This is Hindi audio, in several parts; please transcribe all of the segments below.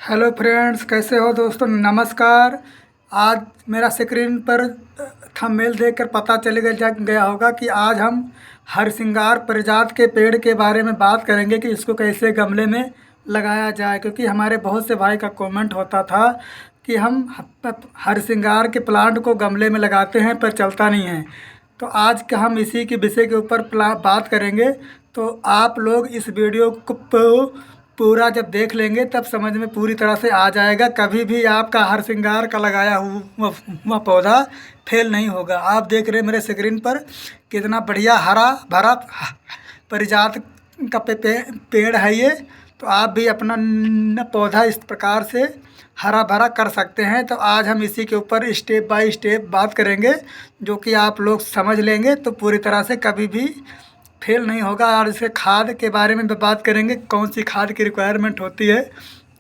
हेलो फ्रेंड्स, कैसे हो दोस्तों। नमस्कार। आज मेरा स्क्रीन पर थंबनेल देखकर पता चल गया होगा कि आज हम हरसिंगार पारिजात के पेड़ के बारे में बात करेंगे कि इसको कैसे गमले में लगाया जाए, क्योंकि हमारे बहुत से भाई का कमेंट होता था कि हम हरसिंगार के प्लांट को गमले में लगाते हैं पर चलता नहीं है। तो आज का हम इसी के विषय के ऊपर बात करेंगे। तो आप लोग इस वीडियो को पूरा जब देख लेंगे तब समझ में पूरी तरह से आ जाएगा। कभी भी आपका हरसिंगार का लगाया हुआ पौधा फेल नहीं होगा। आप देख रहे हैं मेरे स्क्रीन पर कितना बढ़िया हरा भरा पारिजात का पेड़ है ये। तो आप भी अपना पौधा इस प्रकार से हरा भरा कर सकते हैं। तो आज हम इसी के ऊपर स्टेप बाय स्टेप बात करेंगे, जो कि आप लोग समझ लेंगे तो पूरी तरह से कभी भी फेल नहीं होगा। और इसके खाद के बारे में भी बात करेंगे, कौन सी खाद की रिक्वायरमेंट होती है।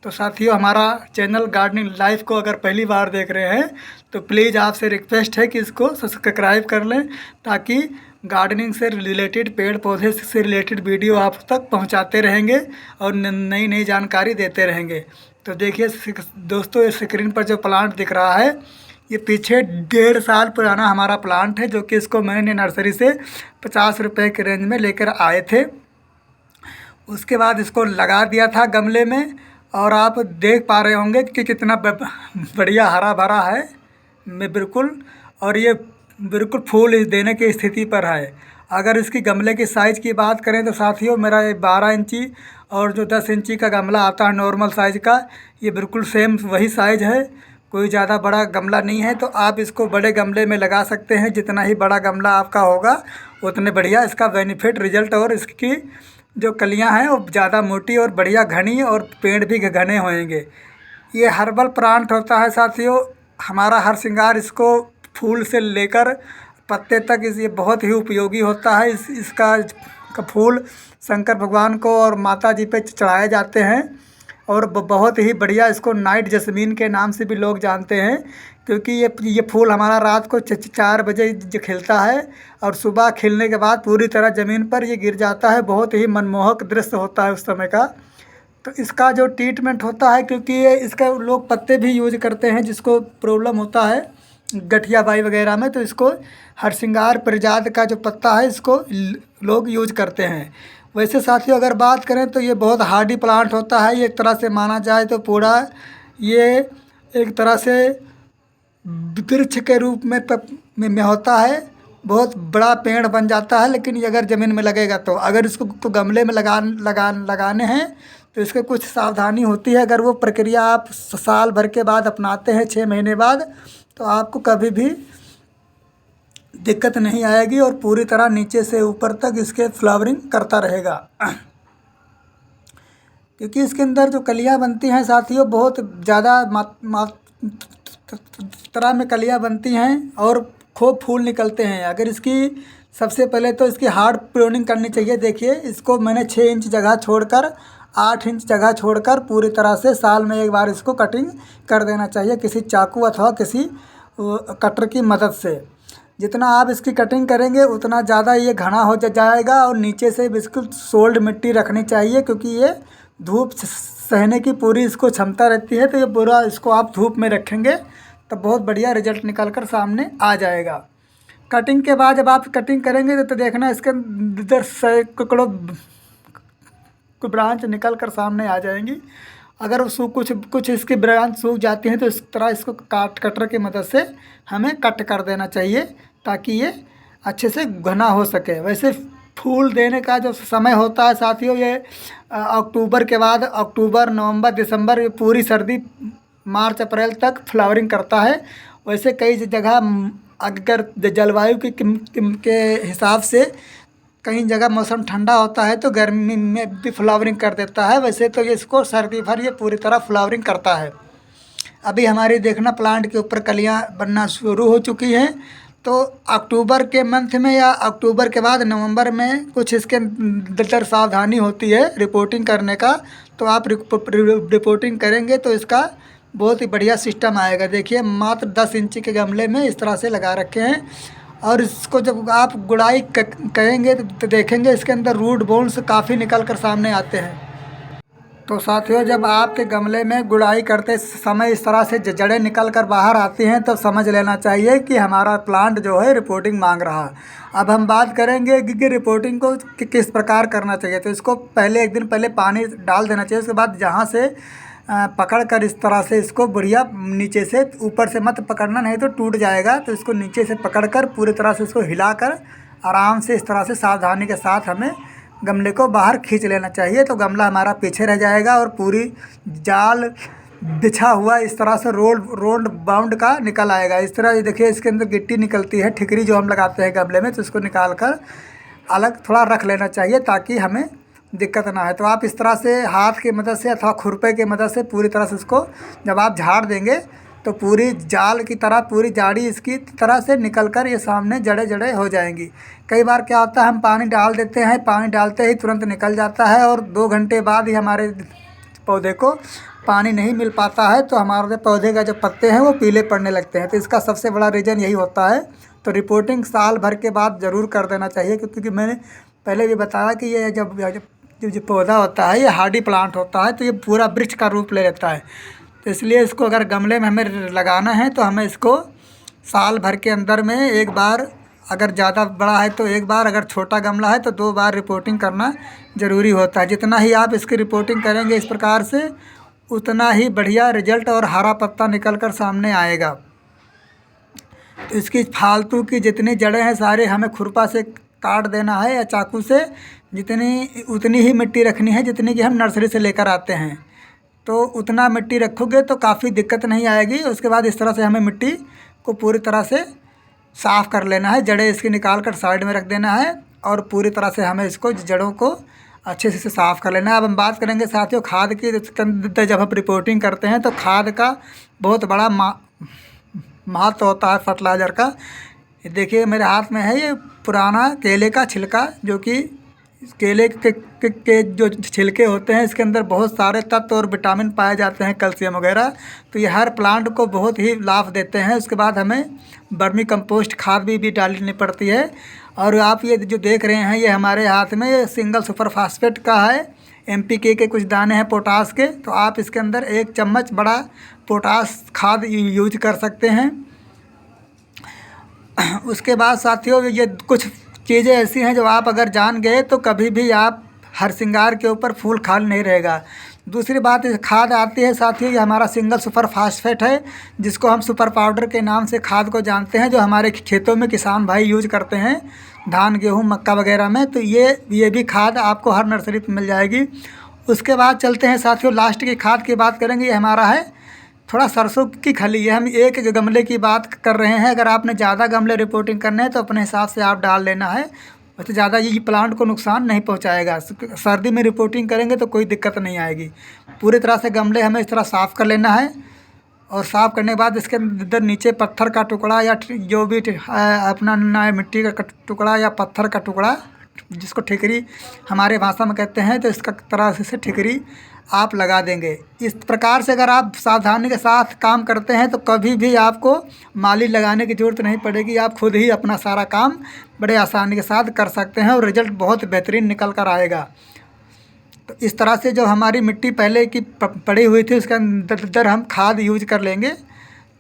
तो साथियों, हमारा चैनल गार्डनिंग लाइफ को अगर पहली बार देख रहे हैं तो प्लीज़ आपसे रिक्वेस्ट है कि इसको सब्सक्राइब कर लें, ताकि गार्डनिंग से रिलेटेड, पेड़ पौधे से रिलेटेड वीडियो आप तक पहुंचाते रहेंगे और नई नई जानकारी देते रहेंगे। तो देखिए दोस्तों, इस स्क्रीन पर जो प्लांट दिख रहा है ये पीछे 1.5 साल पुराना हमारा प्लांट है, जो कि इसको मैंने नर्सरी से 50 रुपये के रेंज में लेकर आए थे। उसके बाद इसको लगा दिया था गमले में, और आप देख पा रहे होंगे कि कितना बढ़िया हरा भरा है मैं बिल्कुल। और ये बिल्कुल फूल देने की स्थिति पर है। अगर इसकी गमले की साइज़ की बात करें तो साथियों, मेरा ये 12 इंची और जो 10 इंची का गमला आता है नॉर्मल साइज़ का, ये बिल्कुल सेम वही साइज़ है। कोई ज़्यादा बड़ा गमला नहीं है। तो आप इसको बड़े गमले में लगा सकते हैं। जितना ही बड़ा गमला आपका होगा उतने बढ़िया इसका बेनिफिट रिजल्ट, और इसकी जो कलियां हैं वो ज़्यादा मोटी और बढ़िया घनी, और पेड़ भी घने होंगे। ये हर्बल प्लांट होता है साथियों। हमारा हरसिंगार इसको फूल से लेकर पत्ते तक ये बहुत ही उपयोगी होता है। इसका फूल शंकर भगवान को और माता जी पे चढ़ाए जाते हैं। और बहुत ही बढ़िया इसको नाइट जैस्मीन के नाम से भी लोग जानते हैं, क्योंकि ये फूल हमारा रात को 4 बजे जो खिलता है और सुबह खिलने के बाद पूरी तरह ज़मीन पर ये गिर जाता है। बहुत ही मनमोहक दृश्य होता है उस समय का। तो इसका जो ट्रीटमेंट होता है, क्योंकि ये इसका लोग पत्ते भी यूज करते हैं जिसको प्रॉब्लम होता है गठिया बाई वगैरह में, तो इसको हरसिंगार पारिजात का जो पत्ता है इसको लोग यूज करते हैं। वैसे साथियों, अगर बात करें तो ये बहुत हार्डी प्लांट होता है। ये एक तरह से माना जाए तो पूरा ये एक तरह से वृक्ष के रूप में होता है। बहुत बड़ा पेड़ बन जाता है। लेकिन ये अगर ज़मीन में लगेगा तो, अगर इसको तो गमले में लगाने हैं तो इसके कुछ सावधानी होती है। अगर वो प्रक्रिया आप साल भर के बाद अपनाते हैं, 6 महीने बाद, तो आपको कभी भी दिक्कत नहीं आएगी और पूरी तरह नीचे से ऊपर तक इसके फ्लावरिंग करता रहेगा। क्योंकि इसके अंदर जो कलियां बनती हैं साथियों, बहुत ज़्यादा मात्रा में कलियां बनती हैं और खूब फूल निकलते हैं। अगर इसकी सबसे पहले तो इसकी हार्ड प्रूनिंग करनी चाहिए। देखिए, इसको मैंने 6 इंच जगह छोड़कर 8 इंच जगह छोड़कर पूरी तरह से साल में एक बार इसको कटिंग कर देना चाहिए, किसी चाकू अथवा किसी कटर की मदद से। जितना आप इसकी कटिंग करेंगे उतना ज़्यादा ये घना हो जाएगा। और नीचे से बिल्कुल सोल्ड मिट्टी रखनी चाहिए, क्योंकि ये धूप सहने की पूरी इसको क्षमता रहती है। तो ये पूरा इसको आप धूप में रखेंगे तो बहुत बढ़िया रिजल्ट निकल कर सामने आ जाएगा। कटिंग के बाद जब आप कटिंग करेंगे तो देखना इसके अंदर सैकड़ों ब्रांच निकल कर सामने आ जाएंगी। अगर कुछ इसकी ब्रांच सूख जाती हैं तो इस तरह इसको कटर की मदद से हमें कट कर देना चाहिए, ताकि ये अच्छे से घना हो सके। वैसे फूल देने का जो समय होता है साथियों, ये अक्टूबर के बाद, अक्टूबर, नवंबर, दिसंबर, ये पूरी सर्दी मार्च अप्रैल तक फ्लावरिंग करता है। वैसे कई जगह अगर जलवायु के हिसाब से कहीं जगह मौसम ठंडा होता है तो गर्मी में भी फ्लावरिंग कर देता है। वैसे तो ये इसको सर्दी भर ये पूरी तरह फ्लावरिंग करता है। अभी हमारी देखना प्लांट के ऊपर कलियां बनना शुरू हो चुकी हैं। तो अक्टूबर के मंथ में या अक्टूबर के बाद नवंबर में कुछ इसके अंदर सावधानी होती है रिपोर्टिंग करने का। तो आप रिपोर्टिंग करेंगे तो इसका बहुत ही बढ़िया सिस्टम आएगा। देखिए, मात्र 10 इंची के गमले में इस तरह से लगा रखे हैं। और इसको जब आप गुड़ाई करेंगे तो देखेंगे इसके अंदर रूट बोन्स काफ़ी निकल कर सामने आते हैं। तो साथियों, जब आपके गमले में गुड़ाई करते समय इस तरह से जड़ें निकल कर बाहर आती हैं तो समझ लेना चाहिए कि हमारा प्लांट जो है रिपोर्टिंग मांग रहा है। अब हम बात करेंगे कि रिपोर्टिंग को किस प्रकार करना चाहिए। तो इसको पहले एक दिन पहले पानी डाल देना चाहिए। उसके बाद जहाँ से पकड़ कर इस तरह से इसको बढ़िया नीचे से, ऊपर से मत पकड़ना नहीं तो टूट जाएगा। तो इसको नीचे से पकड़ कर पूरी तरह से इसको हिलाकर आराम से इस तरह से सावधानी के साथ हमें गमले को बाहर खींच लेना चाहिए। तो गमला हमारा पीछे रह जाएगा और पूरी जाल बिछा हुआ इस तरह से रोड बाउंड का निकल आएगा। इस तरह ये देखिए, इसके अंदर गिट्टी निकलती है, ठिकरी जो हम लगाते हैं गमले में, तो इसको निकाल कर अलग थोड़ा रख लेना चाहिए ताकि हमें दिक्कत ना है। तो आप इस तरह से हाथ की मदद से अथवा खुरपे की मदद से पूरी तरह से इसको जब आप झाड़ देंगे तो पूरी जाल की तरह पूरी जाड़ी इसकी तरह से निकल कर ये सामने जड़े जड़े हो जाएंगी। कई बार क्या होता है, हम पानी डाल देते हैं, पानी डालते ही तुरंत निकल जाता है और 2 घंटे बाद ही हमारे पौधे को पानी नहीं मिल पाता है, तो हमारे पौधे का जो पत्ते हैं वो पीले पड़ने लगते हैं। तो इसका सबसे बड़ा रीज़न यही होता है। तो रिपोर्टिंग साल भर के बाद ज़रूर कर देना चाहिए, क्योंकि मैंने पहले भी बताया कि ये जब जो पौधा होता है ये हार्डी प्लांट होता है, तो ये पूरा वृक्ष का रूप ले लेता है। तो इसलिए इसको अगर गमले में हमें लगाना है तो हमें इसको साल भर के अंदर में एक बार, अगर ज़्यादा बड़ा है तो एक बार, अगर छोटा गमला है तो 2 बार रिपोर्टिंग करना ज़रूरी होता है। जितना ही आप इसकी रिपोर्टिंग करेंगे इस प्रकार से, उतना ही बढ़िया रिजल्ट और हरा पत्ता निकल कर सामने आएगा। तो इसकी फालतू की जितनी जड़ें हैं सारे हमें खुरपा से काट देना है या चाकू से, उतनी ही मिट्टी रखनी है जितनी कि हम नर्सरी से लेकर आते हैं। तो उतना मिट्टी रखोगे तो काफ़ी दिक्कत नहीं आएगी। उसके बाद इस तरह से हमें मिट्टी को पूरी तरह से साफ़ कर लेना है, जड़ें इसकी निकाल कर साइड में रख देना है और पूरी तरह से हमें इसको जड़ों को अच्छे से साफ़ कर लेना है। अब हम बात करेंगे साथियों खाद की। जब हम रिपोर्टिंग करते हैं तो खाद का बहुत बड़ा महत्व होता है फर्टिलाइज़र का। देखिए मेरे हाथ में है ये पुराना केले का छिलका, जो कि केले के जो छिलके होते हैं इसके अंदर बहुत सारे तत्व और विटामिन पाए जाते हैं, कैल्शियम वगैरह। तो ये हर प्लांट को बहुत ही लाभ देते हैं। उसके बाद हमें वर्मी कंपोस्ट खाद भी डालनी पड़ती है। और आप ये जो देख रहे हैं ये हमारे हाथ में ये सिंगल सुपर फास्फेट का है, NPK के कुछ दाने हैं पोटास के। तो आप इसके अंदर 1 चम्मच बड़ा पोटास खाद यूज कर सकते हैं। उसके बाद साथियों ये कुछ चीज़ें ऐसी हैं जो आप अगर जान गए तो कभी भी आप हर श्रृंगार के ऊपर फूल खाली नहीं रहेगा। दूसरी बात इस खाद आती है साथियों, ये हमारा सिंगल सुपर फास्फेट है, जिसको हम सुपर पाउडर के नाम से खाद को जानते हैं, जो हमारे खेतों में किसान भाई यूज करते हैं धान गेहूँ मक्का वगैरह में। तो ये भी खाद आपको हर नर्सरी पर मिल जाएगी। उसके बाद चलते हैं साथियों लास्ट की खाद की बात करेंगे। ये हमारा है थोड़ा सरसों की खली। ये हम एक गमले की बात कर रहे हैं। अगर आपने ज़्यादा गमले रिपोर्टिंग करने हैं तो अपने हिसाब से आप डाल लेना है, वैसे ज़्यादा ये प्लांट को नुकसान नहीं पहुंचाएगा। सर्दी में रिपोर्टिंग करेंगे तो कोई दिक्कत नहीं आएगी। पूरी तरह से गमले हमें इस तरह साफ़ कर लेना है और साफ़ करने के बाद इसके अंदर नीचे पत्थर का टुकड़ा या जो भी अपना मिट्टी का टुकड़ा या पत्थर का टुकड़ा, जिसको ठिकरी हमारे भाषा में कहते हैं, तो इसका तरह से ठिकरी आप लगा देंगे। इस प्रकार से अगर आप सावधानी के साथ काम करते हैं तो कभी भी आपको माली लगाने की ज़रूरत नहीं पड़ेगी। आप खुद ही अपना सारा काम बड़े आसानी के साथ कर सकते हैं और रिज़ल्ट बहुत बेहतरीन निकल कर आएगा। तो इस तरह से जो हमारी मिट्टी पहले की पड़ी हुई थी उसके अंदर हम खाद यूज कर लेंगे।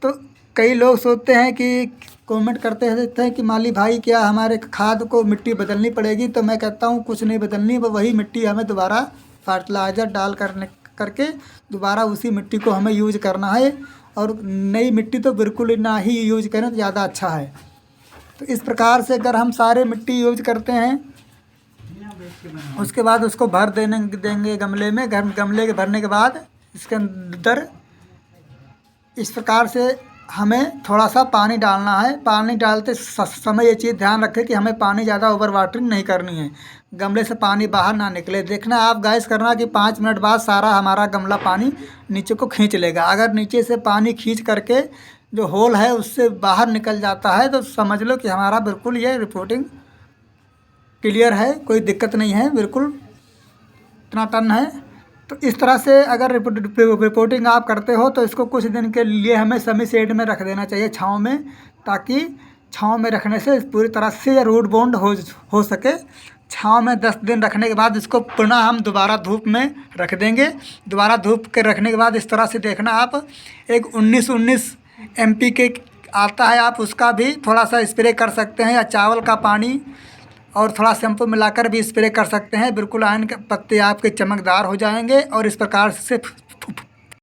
तो कई लोग सोचते हैं कि कमेंट करते हैं कि माली भाई क्या हमारे खाद को मिट्टी बदलनी पड़ेगी। तो मैं कहता हूँ कुछ नहीं बदलनी, वही मिट्टी हमें दोबारा फर्टिलाइज़र डाल करके दोबारा उसी मिट्टी को हमें यूज करना है। और नई मिट्टी तो बिल्कुल ना ही यूज करें तो ज़्यादा अच्छा है। तो इस प्रकार से अगर हम सारे मिट्टी यूज करते हैं उसके बाद उसको भर देंगे गमले में। गमले के भरने के बाद इसके अंदर इस प्रकार से हमें थोड़ा सा पानी डालना है। पानी डालते समय ये चीज़ ध्यान रखें कि हमें पानी ज़्यादा ओवर वाटरिंग नहीं करनी है, गमले से पानी बाहर ना निकले। देखना आप गैस करना कि 5 मिनट बाद सारा हमारा गमला पानी नीचे को खींच लेगा। अगर नीचे से पानी खींच करके जो होल है उससे बाहर निकल जाता है तो समझ लो कि हमारा बिल्कुल ये रिपोर्टिंग क्लियर है, कोई दिक्कत नहीं है, बिल्कुल इतना टन है। तो इस तरह से अगर रिपोर्टिंग आप करते हो तो इसको कुछ दिन के लिए हमें सेमी शेड में रख देना चाहिए, छाँव में, ताकि छाँव में रखने से पूरी तरह से रूट बाउंड हो सके। छाँव में 10 दिन रखने के बाद इसको पुनः हम दोबारा धूप में रख देंगे। दोबारा धूप के रखने के बाद इस तरह से देखना आप, एक 19-19 MPK आता है, आप उसका भी थोड़ा सा स्प्रे कर सकते हैं, या चावल का पानी और थोड़ा शैम्पू मिलाकर भी स्प्रे कर सकते हैं। बिल्कुल आयन के पत्ते आपके चमकदार हो जाएंगे और इस प्रकार से